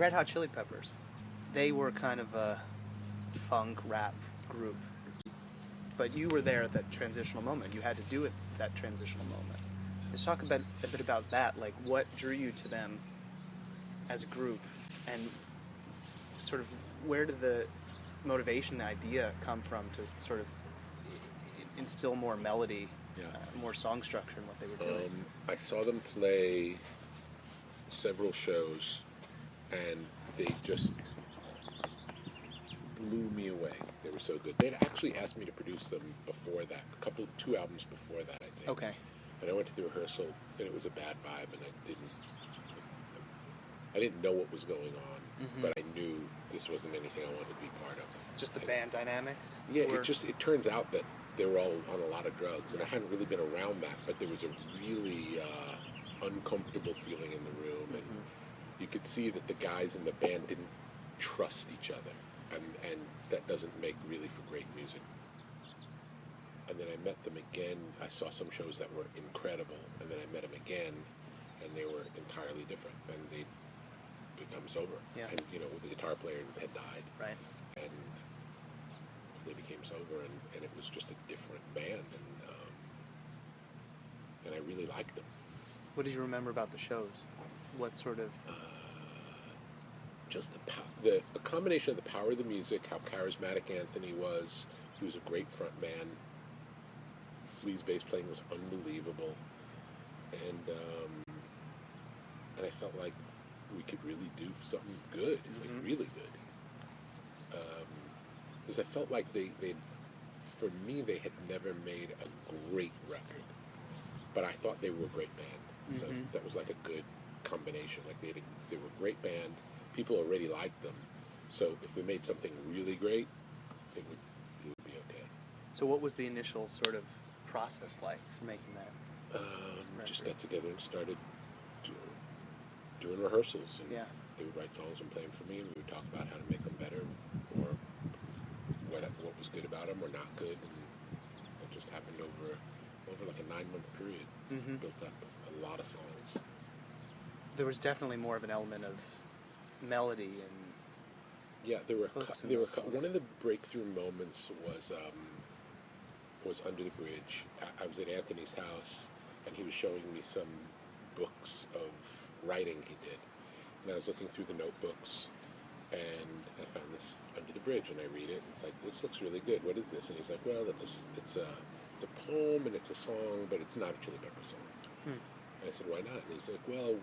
Red Hot Chili Peppers, they were kind of a funk rap group, but you were there at that transitional moment. You had to do it that transitional moment. Let's talk a bit about that. Like, what drew you to them as a group, and sort of where did the motivation, the idea come from to sort of instill more melody, more song structure in what they were doing? I saw them play several shows, and they just blew me away. They were so good. They'd actually asked me to produce them before that, 2 albums before that, I think. Okay. And I went to the rehearsal, and it was a bad vibe, and I didn't know what was going on, but I knew this wasn't anything I wanted to be part of. Just the band dynamics? Yeah, it turns out that they were all on a lot of drugs, and I hadn't really been around that, but there was a really uncomfortable feeling in the room, and you could see that the guys in the band didn't trust each other, and that doesn't make really for great music. And then I met them again. I saw some shows that were incredible, and then I met them again, and they were entirely different, and they'd become sober. Yeah. And, the guitar player had died. Right. And they became sober, and it was just a different band, and I really liked them. What did you remember about the shows? What sort of... just the combination of the power of the music, how charismatic Anthony was. He was a great front man. Flea's bass playing was unbelievable, and I felt like we could really do something good, like really good. Because I felt like they for me, they had never made a great record, but I thought they were a great band. So that was like a good combination. Like they were a great band. People already liked them. So if we made something really great, it would be okay. So what was the initial sort of process like for making that? Just got together and started doing rehearsals. And yeah. They would write songs and play them for me, and we would talk about how to make them better, or what was good about them or not good. And it just happened over like a 9-month period. Built up a lot of songs. There was definitely more of an element of melody and there were one of the breakthrough moments was Under the Bridge. I was at Anthony's house, and he was showing me some books of writing he did, and I was looking through the notebooks, and I found this Under the Bridge, and I read it, and it's like, this looks really good. What is this? And he's like, well, it's a poem and it's a song, but it's not a Chili Pepper song. And I said, why not? And he's like, well,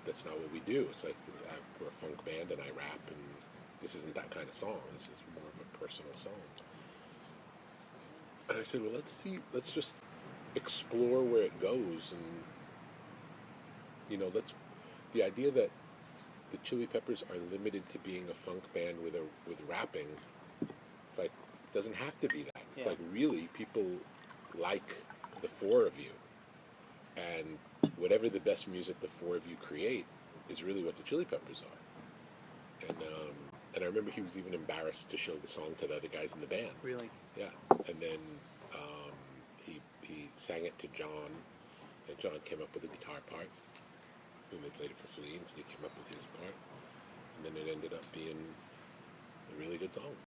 that's not what we do. It's like we're a funk band, and I rap, and this isn't that kind of song. This is more of a personal song. And I said, well, let's just explore where it goes, and the idea that the Chili Peppers are limited to being a funk band with rapping, it's like, it doesn't have to be that. It's like, really, people like the four of you, and whatever the best music the four of you create is really what the Chili Peppers are. And I remember he was even embarrassed to show the song to the other guys in the band. Really? Yeah. And then he sang it to John, and John came up with the guitar part, and they played it for Flea, and Flea came up with his part, and then it ended up being a really good song.